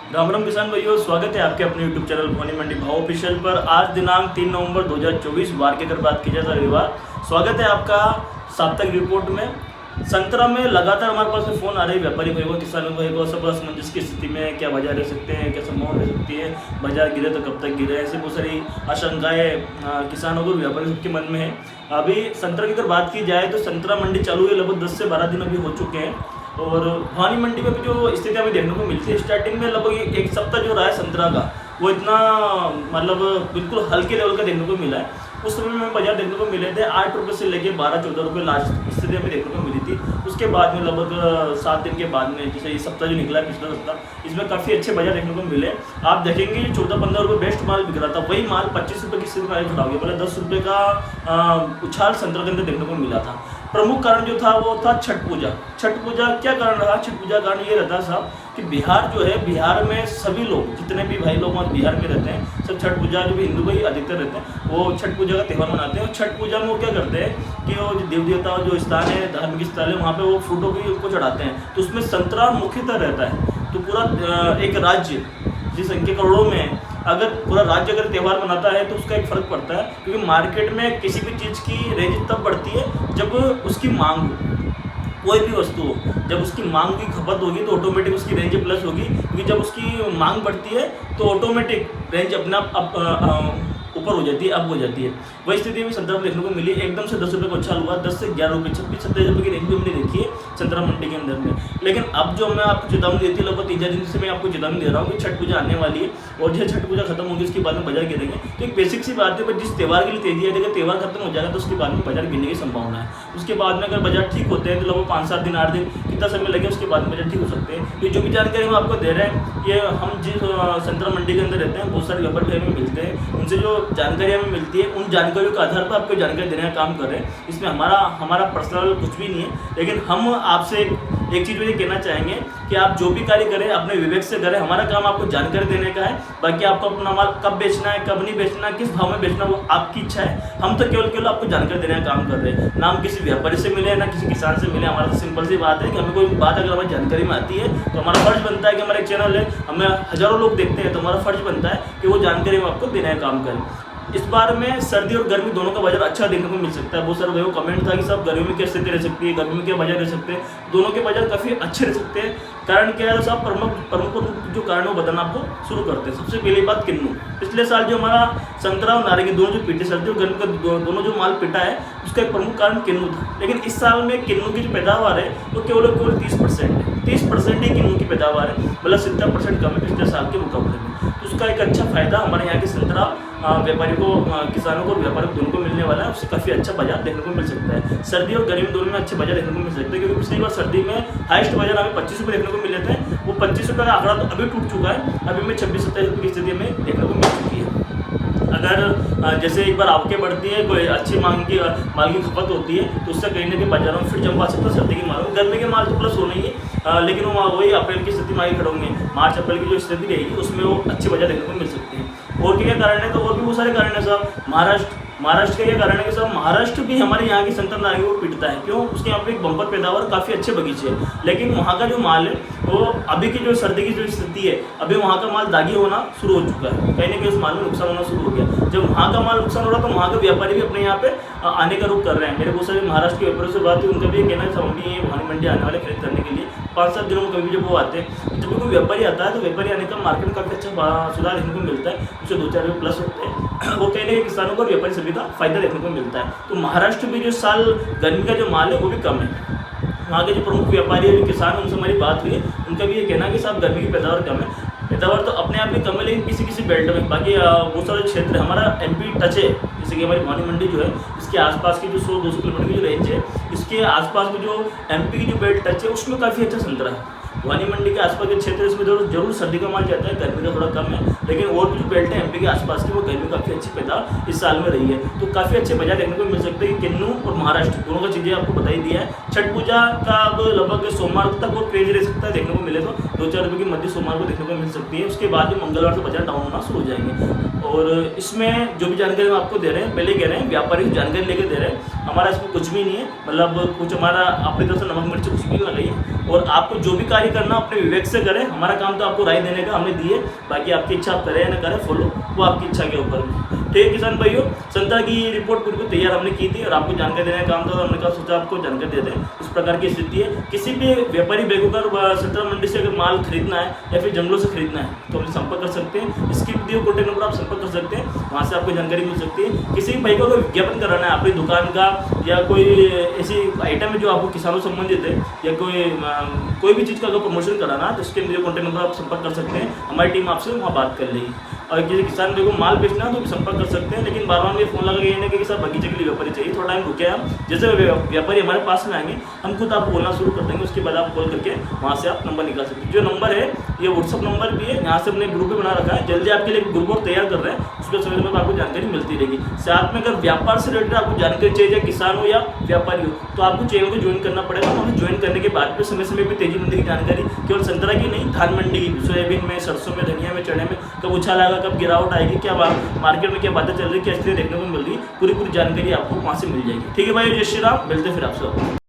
राम राम किसान भाइयों, स्वागत है आपके अपने YouTube चैनल भवानी मंडी भाव ऑफिशियल पर। आज दिनांक 3 नवंबर 2024 वार की अगर बात की जाए तो रविवार। स्वागत है आपका साप्ताहिक रिपोर्ट में। संतरा में लगातार हमारे पास में फ़ोन आ रहे हैं व्यापारी भाई को, किसानों भाई को। सब असमंजस की स्थिति में क्या बाजार रह सकते हैं, क्या संभावना रह सकती है, बाजार गिरे तो कब तक गिरे, ऐसी बहुत सारी आशंकाएँ किसानों को, व्यापारी सबके मन में है। अभी संतरा की अगर बात की जाए तो संतरा मंडी चालू हुई लगभग 10 से 12 दिन अभी हो चुके हैं। और भवानी मंडी में भी जो स्थिति हमें देखने को मिलती है, स्टार्टिंग में लगभग एक सप्ताह जो रहा है संतरा का, वो इतना मतलब बिल्कुल हल्के लेवल का देखने को मिला है। उस समय में बाजार देखने को मिले थे 8 रुपये से लेके 12-14 रुपये लास्ट स्थिति हमें देखने को मिली थी। उसके बाद में लगभग 7 दिन के बाद में, जैसे ये सप्ताह जो निकला है पिछला सप्ताह, इसमें काफ़ी अच्छे बाजार देखने को मिले। आप देखेंगे 14-15 रुपये बेस्ट माल बिक रहा था, वही माल 25 रुपये की स्थिति में खड़ा हो गया। पहले 10 रुपये का उछाल संतरा के अंदर देखने को मिला था। प्रमुख कारण जो था वो था छठ पूजा। छठ पूजा क्या कारण रहा? छठ पूजा कारण ये रहता साहब कि बिहार जो है, बिहार में सभी लोग, जितने भी भाई लोग वहाँ बिहार में रहते हैं, सब छठ पूजा, जो भी हिंदू भाई अधिकतर रहते हैं, वो छठ पूजा का त्यौहार मनाते हैं। और छठ पूजा में वो क्या करते हैं कि वो जो देव देवता जो स्थान है, धार्मिक स्थल है, वहाँ पे वो फ्रूटों को चढ़ाते हैं। तो उसमें संतरा मुख्यतः रहता है। तो पूरा एक राज्य जिस संख्या करोड़ों में, अगर पूरा राज्य अगर त्यौहार मनाता है तो उसका एक फ़र्क पड़ता है, क्योंकि मार्केट में किसी भी चीज़ की रेंज तब बढ़ती है जब उसकी मांग हो। कोई भी वस्तु हो, जब उसकी मांग की खपत होगी तो ऑटोमेटिक उसकी रेंज प्लस होगी, क्योंकि जब उसकी मांग बढ़ती है तो ऑटोमेटिक रेंज अपना ऊपर हो जाती है, अप हो जाती है। वही स्थिति में संतरा देखने को मिली। एकदम से 10 रुपये का उछाल हुआ, 10 से 11 रुपये, 26-27 रुपये की रेंज भी हमने देखी है संतरा मंडी के अंदर में। लेकिन अब जो मैं आपको चेतावनी देती है, लगभग 3-4 दिन से मैं आपको चेतावनी दे रहा हूँ कि छठ पूजा आने वाली है, और जब छठ पूजा खत्म होगी उसके बाद में बाजार गिरेंगे। तो एक बेसिक सी बात है, पर जिस त्यौहार के लिए तेजी है, अगर त्यौहार खत्म हो जाएगा तो उसके बाद में बाजार गिरने की संभावना है। उसके बाद में अगर बाजार ठीक होते हैं तो लगभग 5-7 दिन, 8 दिन, कितना समय लगे, उसके बाद में बाजार ठीक हो सकते हैं। तो जो भी जानकारी हम आपको दे रहे हैं, ये हम जिस संतरा मंडी के अंदर रहते हैं, बहुत सारे व्यापारी हमें मिलते हैं, उनसे जो जानकारी हमें मिलती है, उन जानकारियों के आधार पर आपको जानकारी देने का काम कर रहे हैं। इसमें हमारा पर्सनल कुछ भी नहीं है, लेकिन हम आपसे एक चीज़ ये कहना चाहेंगे कि आप जो भी कार्य करें अपने विवेक से करें। हमारा काम आपको जानकारी देने का है। बाकी आपको अपना माल कब बेचना है, कब नहीं बेचना, किस भाव में बेचना, वो आपकी इच्छा है। हम तो केवल आपको जानकारी देने का काम कर रहे हैं। ना हम किसी व्यापारी से मिले, ना किसी किसान से मिले। हमारा तो सिंपल सी बात है कि हमें कोई बात अगर हमारी जानकारी में आती है तो हमारा फर्ज बनता है कि हमारा एक चैनल है, हमें हज़ारों लोग देखते हैं, तो हमारा फर्ज बनता है कि वो जानकारी हम आपको देने का काम करें। इस बार में सर्दी और गर्मी दोनों का बाजार अच्छा देखने को मिल सकता है। बहुत सारे भाइयों को कमेंट था कि सब गर्मी में क्या स्थिति रह सकती है, गर्मी में क्या बाजार रह सकते हैं। दोनों के बाजार काफ़ी अच्छे रह सकते हैं। कारण क्या है साहब? प्रमुख जो कारण वो बताना आपको शुरू करते हैं। सबसे पहली बात, किन्नू। पिछले साल जो हमारा संतरा और नारंगी दोनों जो पीटे, सर्दी और गर्मी का दोनों जो माल पिटा है, उसका एक प्रमुख कारण किन्नू था। लेकिन इस साल में किन्नू की जो पैदावार है वो केवल 30% है। 30% ही किन्नू की पैदावार है, मतलब 70% कम है पिछले साल के मुकाबले में। तो उसका एक अच्छा फायदा हमारे यहाँ के संतरा व्यापारी को, किसानों को और व्यापारियों को दोनों को मिलने वाला है। उससे काफ़ी अच्छा बाजार देखने को मिल सकता है। सर्दी और गर्मी दोनों में अच्छे बाजार देखने को मिल सकते हैं, क्योंकि पिछली बार सर्दी में हाईएस्ट बाजार हमें 25 रुपये देखने को मिले थे। वो 25 रुपये का आंकड़ा तो अभी टूट चुका है। अभी में 26-27 रुपये की स्थिति हमें देखने को मिल चुकी है। अगर जैसे एक बार आवकें बढ़ती है, कोई अच्छी माल की खपत होती है, तो उससे कहीं ना कहीं बाजारों में फिर जम आ सकता है सर्दी के माल। गर्मी के माल तो प्लस होना ही है, लेकिन वो वही अप्रैल की स्थिति में आगे खड़े होंगे। मार्च अप्रैल की जो स्थिति रहेगी उसमें वो अच्छे बाजार देखने को मिल सकते हैं। और क्या कारण है? तो और भी बहुत सारे कारण है साहब। महाराष्ट्र का क्या कारण है कि साहब, महाराष्ट्र भी हमारे यहाँ की संतरा नारंगी को पिटता है। क्यों? उसके यहाँ पे एक बम्पर पैदावार, काफ़ी अच्छे बगीचे है, लेकिन वहाँ का जो माल है वो अभी की जो सर्दी की जो स्थिति है, अभी वहाँ का माल दागी होना शुरू हो चुका है। कहीं ना कहीं उस माल में नुकसान होना शुरू हो गया। जब वहाँ का माल नुकसान हो रहा है तो वहाँ के व्यापारी भी अपने यहाँ पे आने का रुख कर रहे हैं। मेरे बहुत सारे महाराष्ट्र के व्यापारियों से बात हुई, उनका भी कहना है सब हम भी भवानी मंडी आने वाले खरीद करने के लिए 5-7 दिनों में कभी जब वो आते हैं, जब भी कोई व्यापारी आता है तो व्यापारी आने का मार्केट में काफ़ी अच्छा सुधार देखने को मिलता है। उससे 2-4 रुपये प्लस होते हैं। वो कहने के किसानों को और व्यापारी सभी का फायदा देखने को मिलता है। तो महाराष्ट्र में जो साल गर्मी का जो माल है वो भी कम है। वहाँ के जो प्रमुख व्यापारी है, जो किसान, उनसे हमारी बात हुई है, उनका भी ये कहना है कि साहब गर्मी की पैदावार कम है। पैदावार तो अपने आप ही कम है, लेकिन किसी बेल्ट में, बाकी बहुत सारे क्षेत्र, हमारा एमपी टच है। जैसे कि हमारी भवानी मंडी जो है, इसके आसपास की जो 100-200 किलोमीटर की जो रेंज है, इसके आसपास में जो एमपी की जो बेल्ट टच है, उसमें काफ़ी अच्छा संतरा है। भवानी मंडी के आसपास के क्षेत्र, इसमें जरूर सर्दी का माल जाता है, गर्मी का थोड़ा कम है, लेकिन और भी जो बेल्ट है एमपी के आसपास की, वो गर्मी काफ़ी अच्छी पैदावार इस साल में रही है। तो काफ़ी अच्छे बाजार देखने को मिल सकते हैं। किन्नू और महाराष्ट्र दोनों का चीज़ें आपको बताई दिया है। छठ पूजा का अब लगभग सोमवार तक वो क्रेज रह सकता है, देखने को मिले तो 2-4 रुपये की मध्य सोमवार को देखने को मिल सकती है। उसके बाद में मंगलवार से बाजार डाउन होना शुरू हो जाएंगे। और इसमें जो भी जानकारी हम आपको दे रहे हैं, पहले कह रहे हैं व्यापारी जानकारी लेके दे रहे हैं, हमारा इसमें कुछ भी नहीं है। मतलब कुछ हमारा अपनी तरफ से नमक मिर्च कुछ भी लगाइए, और आपको जो भी कार्य करना अपने विवेक से करें। हमारा काम तो आपको राय देने का, हमने दिए, बाकी आपकी इच्छा आप करें या ना करें फॉलो, वो आपकी इच्छा के ऊपर है। ठीक है किसान भाइयों, संतरा की ये रिपोर्ट पूरी को तैयार हमने की थी और आपको जानकारी देने का काम था, तो हमने कहा सोचा आपको जानकारी देते हैं। इस प्रकार की स्थिति है, किसी भी व्यापारी भाई को संतरा मंडी से अगर माल खरीदना है या फिर जंगलों से खरीदना है तो हमसे संपर्क कर सकते हैं। इसकी वीडियो कॉन्टैक्ट नंबर आप संपर्क कर सकते हैं, वहाँ से आपको जानकारी मिल सकती है। किसी भी भाई को अगर विज्ञापन कराना है अपनी दुकान का या कोई ऐसी आइटम है जो आपको किसानों से संबंधित है या कोई भी चीज़ का अगर प्रमोशन कराना है तो इसके वीडियो कॉन्टैक्ट नंबर आप संपर्क कर सकते हैं। हमारी टीम आपसे वहाँ बात कर लेगी। और किसी किसान भाई को माल बेचना है तो भी संपर्क कर सकते हैं, लेकिन बार बार मुझे फोन लगा ये नहीं कि सर बगीचे के लिए व्यापारी चाहिए, थोड़ा टाइम रुके हम, जैसे व्यापारी हमारे पास में आएंगे हम खुद आपको बोलना शुरू कर देंगे, उसके बाद आप कॉल करके वहाँ से आप नंबर निकाल सकते हैं। जो नंबर है ये व्हाट्सअप नंबर भी है, यहाँ से अपने ग्रुप भी बना रखा है, जल्दी आपके लिए ग्रुप और तैयार कर रहे हैं, उसके समय में आपको जानकारी मिलती रहेगी। साथ में अगर व्यापार से रिलेटेड आपको जानकारी चाहिए, किसान हो या व्यापारी हो, तो आपको चैनल को ज्वाइन करना पड़ेगा। और ज्वाइन करने के बाद में समय समय पर तेजी मंडी की जानकारी, केवल संतरा की नहीं, धान मंडी की, सोयाबीन में, सरसों में, धनिया में, चने में कब उछाल आएगा, कब गिरावट आएगी, क्या मार्केट में क्या बातें चल रही है, क्या स्थिति देखने को मिल रही है, पूरी जानकारी आपको वहाँ से मिल जाएगी। ठीक है भाई, जय श्री राम, मिलते फिर आपसे।